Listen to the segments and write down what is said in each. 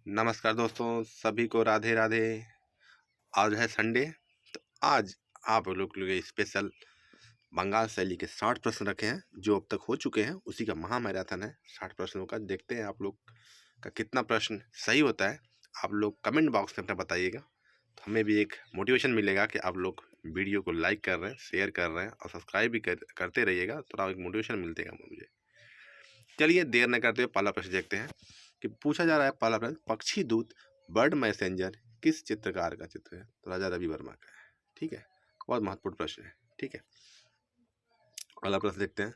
नमस्कार दोस्तों, सभी को राधे राधे। आज है संडे। तो आज आप लोग के लिए स्पेशल बंगाल शैली के 60 प्रश्न रखे हैं जो अब तक हो चुके हैं। उसी का महामैराथन है 60 प्रश्नों का। देखते हैं आप लोग का कितना प्रश्न सही होता है। आप लोग कमेंट बॉक्स में अपना बताइएगा, तो हमें भी एक मोटिवेशन मिलेगा कि आप लोग वीडियो को लाइक कर रहे हैं, शेयर कर रहे हैं और सब्सक्राइब भी करते रहिएगा। थोड़ा एक मोटिवेशन मिलतेगा मुझे। चलिए देर न करते हुए पहला प्रश्न देखते हैं कि पूछा जा रहा है। पहला प्रश्न, पक्षी दूत बर्ड मैसेंजर किस चित्रकार का चित्र है? तो राजा रवि वर्मा का है। ठीक है, बहुत महत्वपूर्ण प्रश्न है। ठीक है, अगला प्रश्न देखते हैं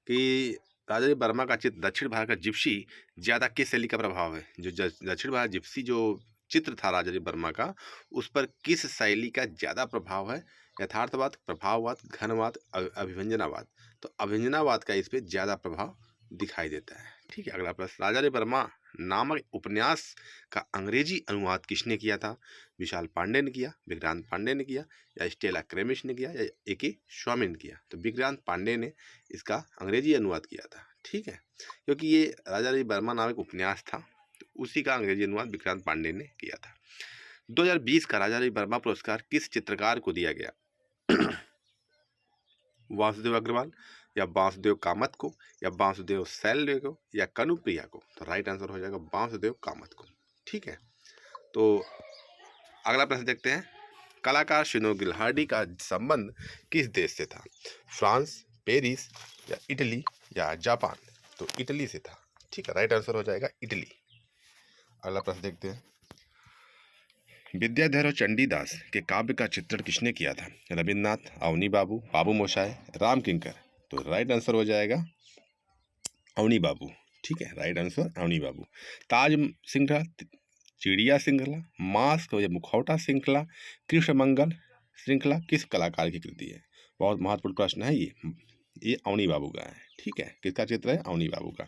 कि राजा रवि वर्मा का चित्र दक्षिण भारत का जिप्सी ज्यादा किस शैली का प्रभाव है? जो दक्षिण भारत जिप्सी जो चित्र था राजा रवि वर्मा का, उस पर किस शैली का ज्यादा प्रभाव है? यथार्थवाद, प्रभाववाद, घनवाद, अभिव्यंजनावाद। तो अभिव्यंजनावाद का इस पे ज्यादा प्रभाव दिखाई देता है। ठीक है, अगला प्रश्न, राजा रवि वर्मा नामक उपन्यास का अंग्रेजी अनुवाद किसने किया था? विशाल पांडे ने किया, विक्रांत पांडे ने किया, या स्टेला क्रेमिश ने किया, या ए.के. स्वामी ने किया? तो विक्रांत पांडे ने इसका अंग्रेजी अनुवाद किया था। ठीक है, क्योंकि ये राजा रवि वर्मा नामक उपन्यास था, तो उसी का अंग्रेजी अनुवाद विक्रांत पांडे ने किया था। 2020 का राजा रवि वर्मा पुरस्कार किस चित्रकार को दिया गया? वासुदेव अग्रवाल, या वासुदेव कामत को, या वासुदेव सैलवे को, या कनुप्रिया को? तो राइट आंसर हो जाएगा वासुदेव कामत को। ठीक है, तो अगला प्रश्न देखते हैं। कलाकार शिनो गिल्हार्डी का संबंध किस देश से था? फ्रांस, पेरिस, या इटली, या जापान? तो इटली से था। ठीक है, राइट आंसर हो जाएगा इटली। अगला प्रश्न देखते हैं। विद्याधर और चंडीदास के काव्य का चित्रण किसने किया था? रविन्द्रनाथ, अवनी बाबू, बाबू मोशाय, राम किंकर? तो राइट आंसर हो जाएगा अवनी बाबू। ठीक है, राइट आंसर अवनी बाबू। ताज श्रृंखला, चिड़िया श्रृंखला, मास्क या मुखौटा श्रृंखला, कृष्ण मंगल श्रृंखला किस कलाकार की कृति है? बहुत महत्वपूर्ण प्रश्न है ये अवनी बाबू का है। ठीक है, किसका चित्र है? अवनी बाबू का।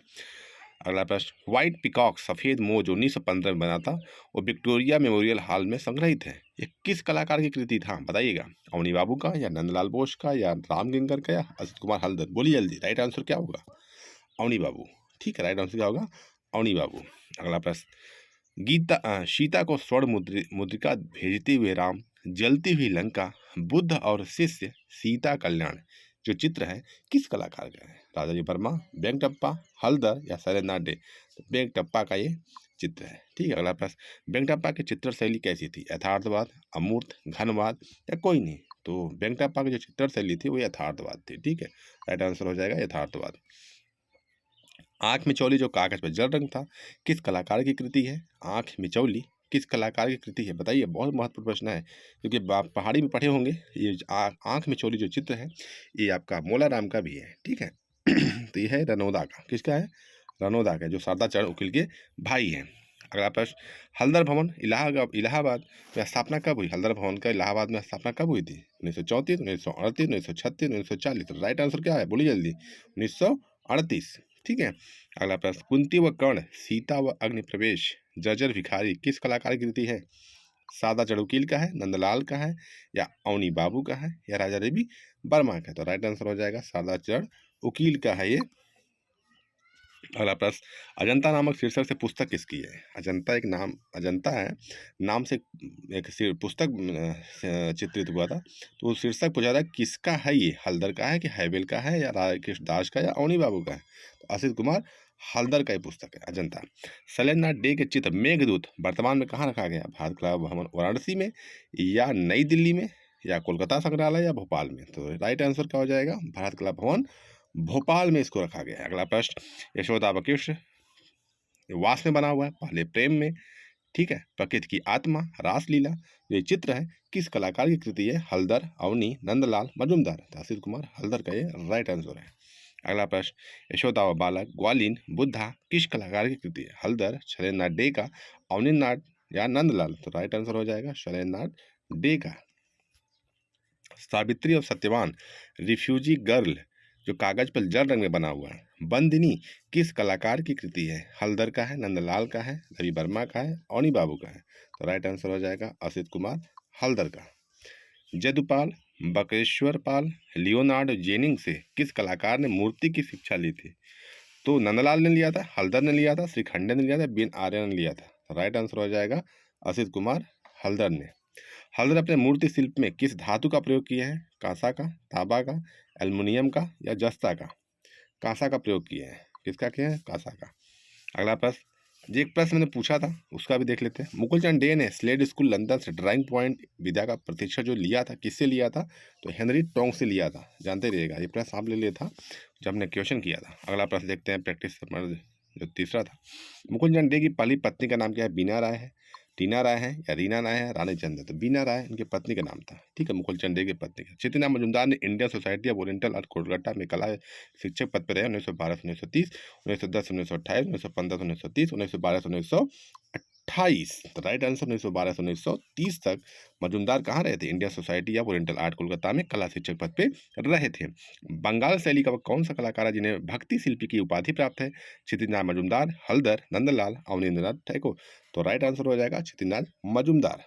अगला प्रश्न, व्हाइट पिकॉक सफेद मोर जो 1915 में बना था वो विक्टोरिया मेमोरियल हॉल में संग्रहित है, ये किस कलाकार की कृति था? बताइएगा, अवनी बाबू का, या नंदलाल बोस का, या राम किंकर का, या असित कुमार हल्दर? बोलिए जल्दी, राइट आंसर क्या होगा? अवनी बाबू। ठीक है, राइट आंसर क्या होगा? अवनी बाबू। अगला प्रश्न, सीता को स्वर्ण मुद्रिका भेजते हुए राम, जलती हुई लंका, बुद्ध और शिष्य, सीता कल्याण जो चित्र है किस कलाकार का है? राजा रवि वर्मा, वेंकटप्पा, हल्दर, या शैलेंद्रनाथ डे? तो वेंकटप्पा का ये चित्र है। ठीक है, अगला प्रश्न, वेंकटप्पा की चित्र शैली कैसी थी? यथार्थवाद, अमूर्त, घनवाद, या कोई नहीं? तो वेंकटप्पा की जो चित्र शैली थी वो यथार्थवाद थी। ठीक है, राइट आंसर हो जाएगा यथार्थवाद। आंख मिचौली जो कागज पर जल रंग था किस कलाकार की कृति है? आंख मिचौली किस कलाकार की कृति है? बताइए, बहुत महत्वपूर्ण प्रश्न है, क्योंकि पहाड़ी में पढ़े होंगे। ये आंख मिचौली जो चित्र है ये आपका मोलाराम का भी है। ठीक है तो ये है रनौदा का। किसका है? रनौदा का, जो शारदा चरण उकील के भाई हैं। अगला प्रश्न, हल्दर भवन इलाहाबाद में स्थापना कब हुई? हल्दर भवन का इलाहाबाद में स्थापना कब हुई थी? 1934, 1938, 1936, 1940? राइट आंसर क्या है? बोलिए जल्दी। 1938। ठीक है, अगला प्रश्न, कुंती व कर्ण, सीता व अग्नि प्रवेश, जर्जर भिखारी किस कलाकार की कृति है? सादा चड़ुकील का है, नंदलाल का है, या अवनी बाबू का है, या राजा रवि वर्मा का? तो राइट आंसर हो जाएगा सादा चढ़ उकील का है ये। अगला प्रश्न, अजंता नामक शीर्षक से पुस्तक किसकी है? अजंता है नाम से एक पुस्तक चित्रित हुआ था, तो वो शीर्षक पूछा था किसका है ये? हल्दर का है कि हैवेल का है, या राधाकृष्ण दास का, या अवनी बाबू का है? तो असित कुमार हल्दर का ही पुस्तक है अजंता। शैलेंद्रनाथ डे के चित्र मेघदूत वर्तमान में कहाँ रखा गया? भारत कला भवन वाराणसी में, या नई दिल्ली में, या कोलकाता संग्रहालय, या भोपाल में? तो राइट आंसर क्या हो जाएगा? भारत कला भवन भोपाल में इसको रखा गया है। अगला प्रश्न, यशोदा व कृष्ण वास में बना हुआ है, पहले प्रेम में। ठीक है, प्रकृति की आत्मा, रासलीला ये चित्र है किस कलाकार की कृति है? हल्दर, अवनी, नंदलाल, मजुमदार? असित कुमार हल्दर का ये राइट आंसर है। अगला प्रश्न, यशोदा व बालक, ग्वालिन, बुद्धा किस कलाकार की कृति है? हल्दर, शैलेंद्रनाथ डे का, अवनीनाथ, या नंदलाल? तो राइट आंसर हो जाएगा शैलेंद्रनाथ डे का। सावित्री और सत्यवान रिफ्यूजी गर्ल जो कागज पर जल रंग में बना हुआ है, बंदिनी किस कलाकार की कृति है? हल्दर का है, नंदलाल का है, रवि वर्मा का है, अवनी बाबू का है? तो राइट आंसर हो जाएगा असित कुमार हल्दर का। जदुपाल, बकेश्वर पाल, लियोनार्ड जेनिंग से किस कलाकार ने मूर्ति की शिक्षा ली थी? तो नंदलाल ने लिया था, हल्दर ने लिया था, श्रीखंडे ने लिया था, बीन आर्य ने लिया था? तो राइट आंसर हो जाएगा असित कुमार हल्दर ने। हल्दर अपने मूर्ति शिल्प में किस धातु का प्रयोग किया है? कांसा का, तांबा का, एल्युमिनियम का या जस्ता का? कांसा का प्रयोग किए हैं। किसका किया है? कांसा का। अगला प्रश्न, जो एक प्रश्न मैंने पूछा था उसका भी देख लेते हैं। मुकुलचंद डे ने स्लेड स्कूल लंदन से ड्राइंग पॉइंट विद्या का प्रशिक्षण जो लिया था, किससे लिया था? तो हेनरी टोंग से लिया था। जानते रहिएगा, ये प्रश्न आप ले लिया था जब हमने क्वेश्चन किया था। अगला प्रश्न देखते हैं, प्रैक्टिस जो तीसरा था। मुकुलचंद डे की पहली पत्नी का नाम क्या है? बीना राय है, टीना राय है या रीना राय है, रानी चंद है? तो बीना राय इनकी पत्नी का नाम था। ठीक है, मुकुलचंद डे की पत्नी का। चित्तनाथ majumdar ने Indian society of oriental art Kolkata में कला शिक्षक पद पर रहे 1912 से 1930, 1910 से 1928, 1915 से 1930, 1912 से 1928। तो राइट आंसर 1912 से 1930 तक मजूमदार कहाँ रहे थे? Indian society of oriental art Kolkata में कला शिक्षक पद पे रहे थे। बंगाल शैली का वह कौन सा कलाकार है जिन्हें भक्ति शिल्पी की उपाधि प्राप्त है? क्षितिज मजूमदार, हल्दर, नंदलाल, अवनींद्रनाथ टैगोर? तो राइट आंसर हो जाएगा क्षितिज मजूमदार।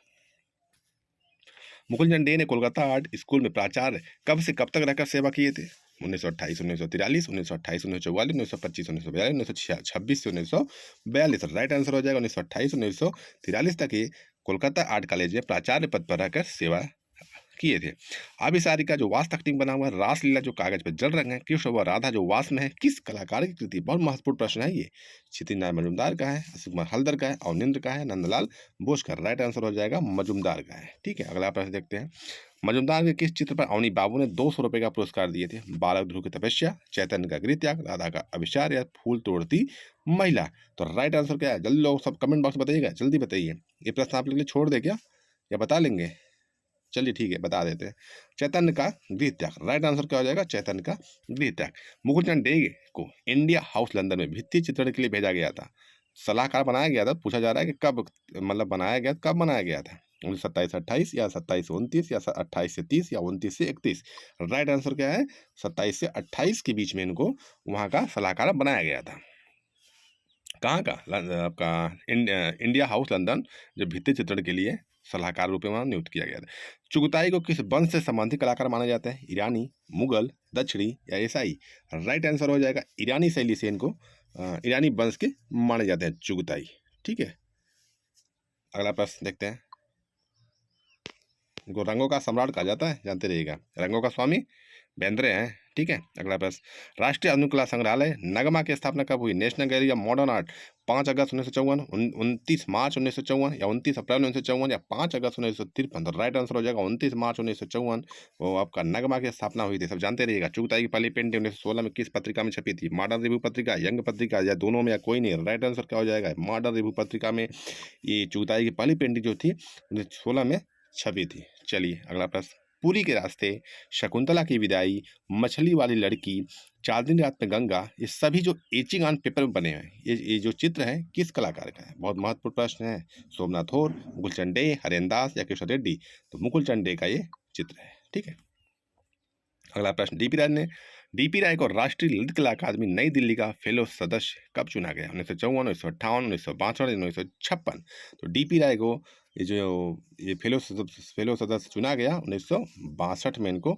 मुकुलचंद डे ने कोलकाता आर्ट स्कूल में प्राचार्य कब से कब तक रहकर सेवा किए थे? 1928, 1943, 1928, 1944, 1925, 1942, 1926 से 1942। राइट आंसर हो जाएगा 1928, 1943 तक ये कोलकाता आर्ट कॉलेज में प्राचार्य पद पर रहकर सेवा किए थे। आबिसारी का जो वास तख्तिंग बना हुआ है, रासलीला जो कागज पर जल रंग है, कृष्ण व राधा जो वास में है, किस कलाकार की कृति? बहुत महत्वपूर्ण प्रश्न है ये। क्षितिज मजूमदार का है, असित कुमार हल्दर का है, अवनिंद्र का है, नंदलाल बोस का? राइट आंसर हो जाएगा मजूमदार का है। ठीक है, अगला प्रश्न देखते हैं। मजूमदार के किस चित्र पर अवनी बाबू ने 200 रुपए का पुरस्कार दिए थे? बालक ध्रुव की तपस्या, चैतन्य का गृह त्याग, राधा का अभिसार या फूल तोड़ती महिला? तो राइट आंसर क्या है? जल्दी लोग सब कमेंट बॉक्स में बताइएगा, जल्दी बताइए। ये प्रश्न आप लोग के लिए छोड़ दे क्या, या बता लेंगे? चलिए ठीक है, बता देते हैं। चैतन्य का गृह त्याग। राइट आंसर क्या हो जाएगा? चैतन्य का गृह त्याग। मुकुलचंद डे को इंडिया हाउस लंदन में भित्ति चित्रण के लिए भेजा गया था। सलाहकार बनाया गया था। पूछा जा रहा है कि कब मतलब बनाया गया, कब बनाया गया था? 1927-28 या 27-29 या 28 से 30 या 29 से 31? राइट आंसर क्या है? 27 से 28 के बीच में इनको वहाँ का सलाहकार बनाया गया था। कहाँ का? आपका इंडिया हाउस लंदन, जो भित्ति चित्रण के लिए सलाहकार रूप में वहाँ नियुक्त किया गया था। चुगताई को किस वंश से संबंधित कलाकार माना जाता है? ईरानी, मुगल, दक्षिणी या ईसाई? राइट आंसर हो जाएगा ईरानी शैली से इनको ईरानी वंश के माने जाते हैं चुगताई। ठीक है, अगला प्रश्न देखते हैं। इनको रंगों का सम्राट कहा जाता है, जानते रहिएगा। रंगों का स्वामी बेंद्रे हैं। ठीक है, अगला प्रश्न। राष्ट्रीय आधुनिक कला संग्रहालय नगमा की स्थापना कब हुई? National gallery of modern art 5 अगस्त 1954, 29 मार्च 1954 या 29 अप्रैल 1954 या 5 अगस्त 1953? तो राइट आंसर हो जाएगा 29 मार्च 1954। वो आपका नगमा की स्थापना हुई थी, सब जानते रहिएगा। चुगताई की पहली पेंटिंग 1916 में किस पत्रिका में छपी थी? मॉडर्न रिव्यू पत्रिका, यंग पत्रिका या दोनों में या कोई नहीं? राइट आंसर क्या हो जाएगा? मॉडर्न रिव्यू पत्रिका में ये चुगताई की पहली पेंटिंग जो थी 1916 में छपी थी। चलिए अगला प्रश्न। पुरी के रास्ते, शकुंतला की विदाई, मछली वाली लड़की, चांदनी रात में गंगा, ये सभी जो एचिंग ऑन पेपर में बने हैं, ये जो चित्र है किस कलाकार का है? बहुत महत्वपूर्ण प्रश्न है। सोमनाथ और, मुकुलचंद डे, हरेन दास या किशोर रेड्डी? तो मुकुलचंद डे का ये चित्र है। ठीक है, अगला प्रश्न। डीपी राय को राष्ट्रीय ललित कला अकादमी नई दिल्ली का फेलो सदस्य कब चुना गया? 1954, 1958, 1962, 1956? तो डीपी राय को ये फेलो सदस्य चुना गया 1962 में इनको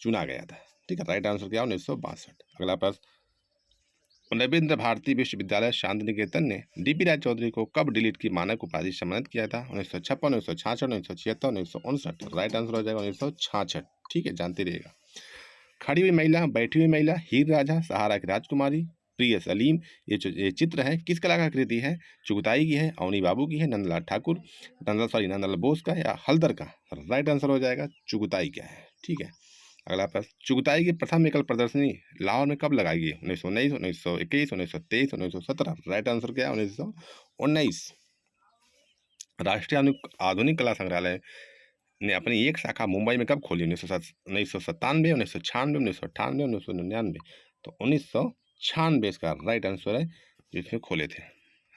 चुना गया था। ठीक है, राइट आंसर क्या? 1962। अगला प्रश्न। रविंद्र भारती विश्वविद्यालय शांति निकेतन ने डीपी राय चौधरी को कब डिलीट की मानक उपाधि सम्मानित किया था? 1956, 1966, 1976, 1959? राइट आंसर हो जाएगा 1966। ठीक है, जानते रहिएगा। खड़ी हुई महिला, बैठी हुई महिला, हीर राझा, सहारा की राजकुमारी, प्रिय सलीम, ये चित्र है किस कलाकार की कृति है? चुगताई की है, अवनी बाबू की है, नंदलाल ठाकुर, नंदलाल बोस का या हल्दर का? राइट आंसर हो जाएगा चुगताई का है। ठीक है, अगला प्रश्न। चुगताई की प्रथम एकल प्रदर्शनी लाहौर में कब लगाई गई? 1919, 1921, 1923, 1917? राइट आंसर क्या है? 1919। राष्ट्रीय आधुनिक कला संग्रहालय ने अपनी एक शाखा मुंबई में कब खोली? 1997, 1996, 1998, 1999? तो 1996 इसका राइट आंसर है, जिसमें खोले थे।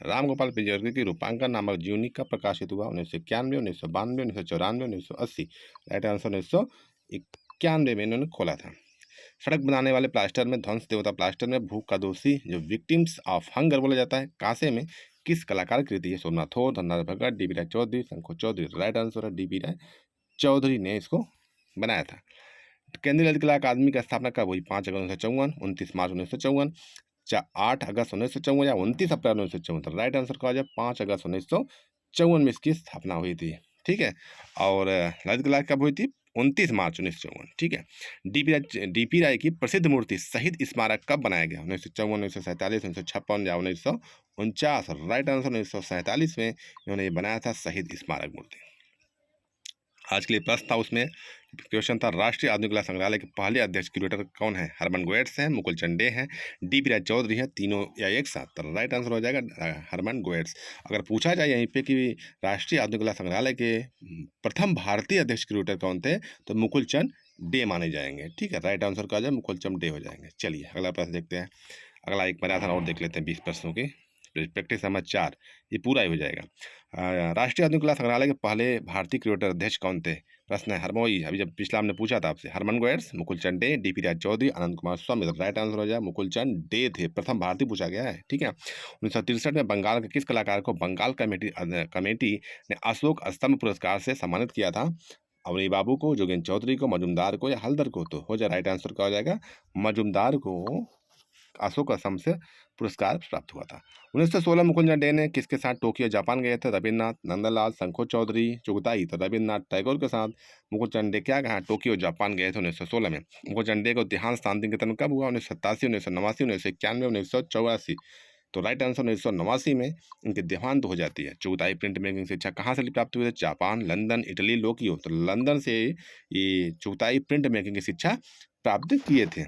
राम गोपाल पिजर्गी की रूपांकन नामक जीवनी कब प्रकाशित हुआ? 1991, 1992, 1994, 1980? राइट आंसर 1991 में इन्होंने खोला था। सड़क बनाने वाले प्लास्टर में, ध्वंस देवता प्लास्टर में भूख का दोषी जो विक्टिम्स ऑफ हंगर बोला जाता है, कांसे में किस कलाकार कृति है? सोमनाथ और, धनराज भगत, डीबी राय चौधरी, शंकर चौधरी? राइट आंसर है डीबी राय चौधरी ने इसको बनाया था। केंद्रीय ललित कला अकादमी की स्थापना कब हुई? 5 अगस्त 1954, 29 मार्च 1954, 8 अगस्त 1954 या 29 अप्रैल 1954। राइट आंसर क्या हो जाए 5 अगस्त 1954 में इसकी स्थापना हुई थी। ठीक है, और ललित कला कब हुई थी 29 मार्च 1954। ठीक है, डीपी राय की प्रसिद्ध मूर्ति शहीद स्मारक कब बनाया गया 1954, 1947, 1956 या 1949। राइट आंसर 1947 में इन्होंने ये बनाया था शहीद स्मारक मूर्ति। आज के लिए प्रश्न था, उसमें क्वेश्चन था राष्ट्रीय आधुनिक कला संग्रहालय के पहले अध्यक्ष क्यूरेटर कौन है? हरमन गोएट्स हैं, मुकुल चंडे हैं, डीपी राय चौधरी हैं, तीनों या एक साथ? तो राइट आंसर हो जाएगा हरमन गोएट्स। अगर पूछा जाए यहीं पे कि राष्ट्रीय आधुनिक कला संग्रहालय के प्रथम भारतीय अध्यक्ष क्यूरेटर कौन थे, तो मुकुल चंद डे माने जाएंगे। ठीक है, राइट आंसर क्या हो जाए मुकुल चंद डे हो जाएंगे। चलिए अगला प्रश्न देखते हैं। अगला एक मैराथन और देख लेते हैं 20 प्रश्नों की। प्रैक्टिस नंबर 4 ये पूरा ही हो जाएगा। राष्ट्रीय आधुनिक कला संग्रहालय के पहले भारतीय क्यूरेटर अध्यक्ष कौन थे? प्रश्न है हरमोई, अभी जब पिछला हमने पूछा था आपसे, हरमन गोएट्स, मुकुल चंद डे, डीपी राय चौधरी, आनंद कुमार स्वामी। तो राइट आंसर हो जाए मुकुल चंद डे थे, प्रथम भारतीय पूछा गया है। ठीक है, 1963 में बंगाल के किस कलाकार को बंगाल कमेटी ने अशोक स्तंभ पुरस्कार से सम्मानित किया था? अवनी बाबू को, जोगेंद्र चौधरी को, मजुमदार को या हल्दर को? तो हो जाए राइट आंसर क्या हो जाएगा मजुमदार को अशोक स्तंभ से पुरस्कार प्राप्त हुआ था। 1916 मुकुंद डे ने किसके साथ टोक्यो जापान गए थे? रविन्द्रनाथ, नंदलाल, शंको चौधरी, चुगताई। तो रविन्द्रनाथ टैगोर के साथ मुकुंद चंद डे क्या कहा टोक्यो जापान गए थे 1916 में। मुकुंद चंद डे को देहांत शांति निकेतन कब हुआ? 1987, 1989, 1991, 1984। तो राइट आंसर 1989 में इनके देहांत हो जाती है। चुगताई प्रिंट मेकिंग शिक्षा कहाँ से प्राप्त हुई है? जापान, लंदन, इटली, लोकियो। तो लंदन से ये चुगताई प्रिंट मेकिंग की शिक्षा प्राप्त किए थे।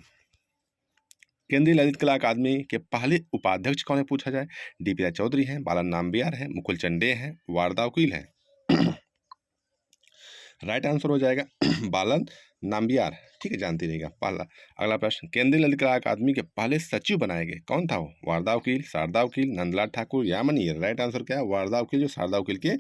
केंद्रीय ललित कला अकादमी के पहले उपाध्यक्ष कौन है पूछा जाए? डीपी राय चौधरी हैं, बालन नाम्बियार हैं, मुकुल चंडे हैं, वारदा वकील हैं। राइट आंसर हो जाएगा बालन नाम्बियार। ठीक है, जानती रहेगा। पहला अगला प्रश्न, केंद्रीय ललित कला अकादमी के पहले सचिव बनाए गए कौन था? वो वारदा वकील, शारदा वकील, नंदलाल ठाकुर, यामनी। राइट आंसर क्या है वारदा वकील, जो शारदा वकील के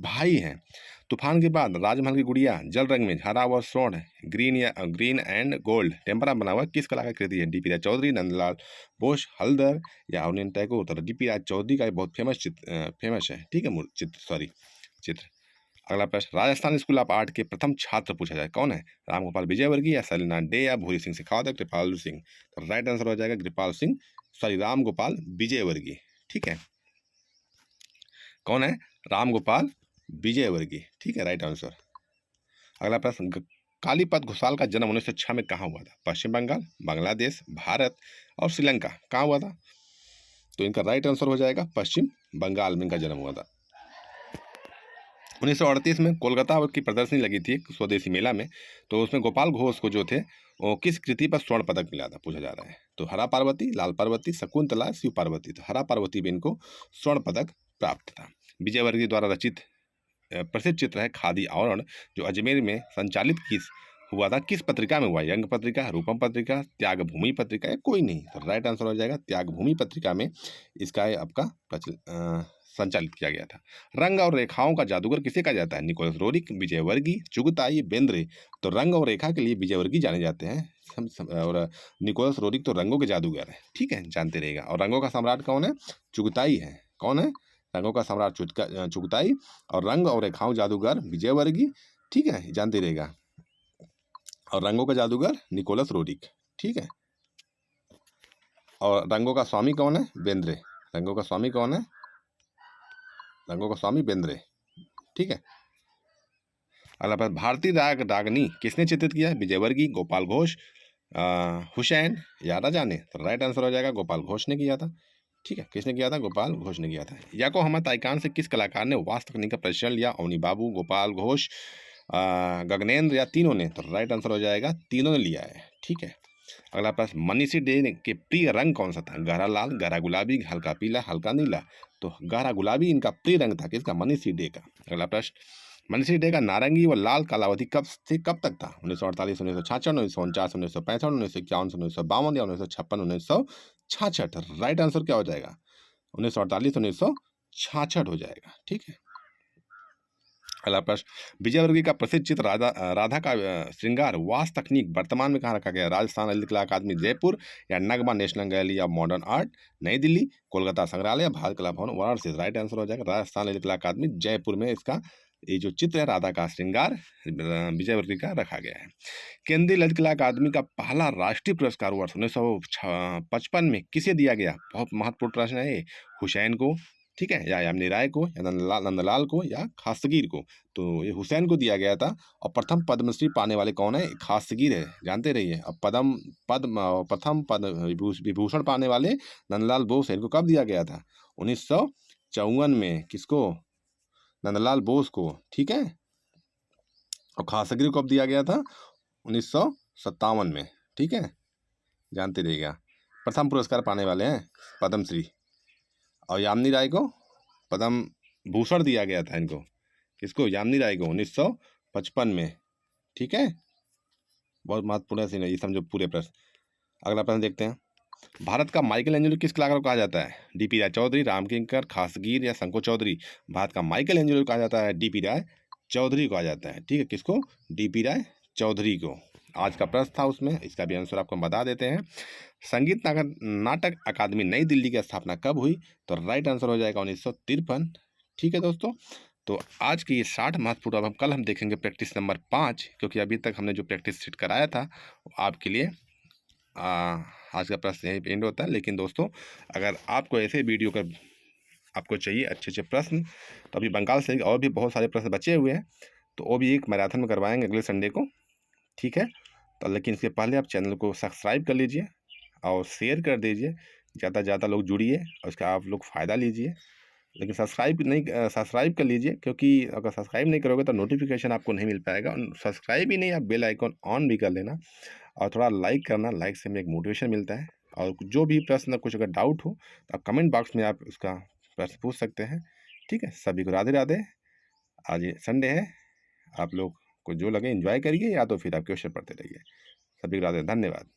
भाई हैं। तूफान के बाद राजमहल की गुड़िया जल रंग में हरा व स्वर्ण ग्रीन एंड गोल्ड टेम्परा बना हुआ किस कला का कृति है? डीपी राय चौधरी, नंदलाल बोस, हल्दर या अवनींद्र टैगोर? तो डीपी राय चौधरी का बहुत फेमस है। ठीक है, चित्र। अगला प्रश्न, राजस्थान स्कूल ऑफ आर्ट के प्रथम छात्र पूछा जाए कौन है? रामगोपाल विजयवर्गीय या सलीना डे या भूरी सिंह शेखावत या कृपाल सिंह? तो राइट आंसर हो जाएगा रामगोपाल विजयवर्गीय। ठीक है, कौन है? रामगोपाल विजयवर्गीय। ठीक है, राइट आंसर। अगला प्रश्न, कालीपद घोषाल का जन्म 1906 में कहाँ हुआ था? पश्चिम बंगाल, बांग्लादेश, भारत और श्रीलंका। कहाँ हुआ था? तो इनका राइट आंसर हो जाएगा पश्चिम बंगाल में इनका जन्म हुआ था। 1938 में कोलकाता की प्रदर्शनी लगी थी एक स्वदेशी मेला में, तो उसमें गोपाल घोष को जो थे वो किस कृति पर स्वर्ण पदक मिला था पूछा जा रहा है? तो हरा पार्वती, लाल पार्वती, शकुंतला, शिव पार्वती। तो हरा पार्वती भी इनको स्वर्ण पदक प्राप्त था। विजयवर्गीय द्वारा रचित प्रसिद्ध चित्र है खादी आवरण, जो अजमेर में संचालित हुआ था किस पत्रिका में हुआ? यंग पत्रिका, रूपम पत्रिका, त्याग भूमि पत्रिका या कोई नहीं? तो राइट आंसर हो जाएगा त्याग भूमि पत्रिका में इसका आपका संचालित किया गया था। रंग और रेखाओं का जादूगर किसे कहा जाता है? Nicholas Roerich, Vijayvargiya, Chughtai, Bendre. तो रंग और रेखा के लिए विजयवर्गीय जाने जाते हैं और निकोलस रोरिक तो रंगों के जादूगर है। ठीक है, जानते रहेगा। और रंगों का सम्राट कौन है? चुगताई है। कौन है? रंगों का सम्राट चुगताई और रंग और रेखाओं जादूगर विजयवर्गीय। ठीक है, जानते रहेगा। और रंगों का जादूगर निकोलस रोरिक। ठीक है, और रंगों का स्वामी कौन है? बेंद्रे। रंगों का स्वामी कौन है? रंगों का स्वामी बेंद्रे। ठीक है, अगला बात, भारतीय रागनी किसने चित्रित किया है? विजयवर्गीय, गोपाल घोष, हुसैन या राजा ने? तो राइट आंसर हो जाएगा गोपाल घोष ने किया था। ठीक है, किसने किया था? गोपाल घोष ने किया था। याको हमा ताइकान से किस कलाकार ने वास्तु तकनीक का प्रशिक्षण लिया? अवनी बाबू, गोपाल घोष, गगनेंद्र या तीनों ने? तो राइट आंसर हो जाएगा तीनों ने लिया है। ठीक है, अगला प्रश्न, मनीषी डे के प्रिय रंग कौन सा था? गहरा लाल, गहरा गुलाबी, हल्का पीला, हल्का नीला। तो गहरा गुलाबी इनका प्रिय रंग था किसका? मनीषी डे का। अगला प्रश्न, मनीषी डे का नारंगी व लाल कालावधि कब से कब तक था? 1948, 1966, 1949, 1965, 1951, 1952 या 1956, 1966? राइट आंसर क्या हो जाएगा? 1948, 1966 हो जाएगा। ठीक है, अगला प्रश्न, विजयवर्गीय का प्रसिद्ध चित्र राधा का श्रृंगार वास तकनीक वर्तमान में कहाँ रखा गया? राजस्थान ललित कला अकादमी जयपुर या नगमा national gallery of modern art New Delhi, Kolkata संग्रहालय या भारत कला भवन वाराणसी? राइट आंसर हो जाएगा राजस्थान ललित कला अकादमी जयपुर में इसका ये जो चित्र है राधा का श्रृंगार विजयवर्गीय का रखा गया है। केंद्रीय ललित कला अकादमी का पहला राष्ट्रीय पुरस्कार वर्ष 1955 में किसे दिया गया? बहुत महत्वपूर्ण प्रश्न है ये। हुसैन को, ठीक है, या यामिनी राय को, या नंदलाल को, या खास्तगीर को। तो ये हुसैन को दिया गया था। और प्रथम पद्मश्री पाने वाले कौन है? खास्तगीर है, जानते रहिए। अब प्रथम विभूषण पाने वाले नंदलाल बोस है। इनको कब दिया गया था? 1954 में। किसको? नंदलाल बोस को, ठीक है। और खास्तगीर को कब दिया गया था? 1957 में, ठीक है, जानते रहिएगा। प्रथम पुरस्कार पाने वाले हैं पद्मश्री। और यामिनी राय को पद्म भूषण दिया गया था इनको। किसको? यामिनी राय को 1955 में, ठीक है। बहुत महत्वपूर्ण है, ये समझो पूरे प्रश्न। अगला प्रश्न देखते हैं। भारत का माइकल एंजेलो किस कलाकार को कहा जाता है? डीपी राय चौधरी, राम किंकर, खासगीर, या शंको चौधरी? भारत का माइकल एंजेलो कहा जाता है डीपी राय चौधरी को कहा जाता है, ठीक है। किसको? डीपी राय चौधरी को। आज का प्रश्न था उसमें, इसका भी आंसर आपको बता देते हैं। संगीत नाटक अकादमी नई दिल्ली की स्थापना कब हुई? तो राइट आंसर हो जाएगा 1953, ठीक है दोस्तों। तो आज की ये 60 महत्वपूर्ण, अब कल हम देखेंगे प्रैक्टिस नंबर 5, क्योंकि अभी तक हमने जो प्रैक्टिस सेट कराया था आपके लिए आज का प्रश्न यहीं पे एंड होता है। लेकिन दोस्तों, अगर आपको ऐसे वीडियो का आपको चाहिए अच्छे अच्छे प्रश्न, तो अभी बंगाल से और भी बहुत सारे प्रश्न बचे हुए हैं, तो वो भी एक मैराथन में करवाएंगे अगले संडे को, ठीक है। तो लेकिन इसके पहले आप चैनल को सब्सक्राइब कर लीजिए और शेयर कर दीजिए, ज़्यादा से ज़्यादा लोग जुड़िए और इसका आप लोग फ़ायदा लीजिए। लेकिन सब्सक्राइब कर लीजिए, क्योंकि अगर सब्सक्राइब नहीं करोगे तो नोटिफिकेशन आपको नहीं मिल पाएगा। सब्सक्राइब ही नहीं, आप बेल आइकॉन ऑन भी कर लेना और थोड़ा लाइक करना। लाइक से हमें एक मोटिवेशन मिलता है। और जो भी प्रश्न, कुछ अगर डाउट हो तो आप कमेंट बॉक्स में आप उसका प्रश्न पूछ सकते हैं, ठीक है। सभी को राधे राधे। आज ये संडे है, आप लोग को जो लगे एंजॉय करिए, या तो फिर आप क्वेश्चन पढ़ते रहिए। सभी को राधे, धन्यवाद।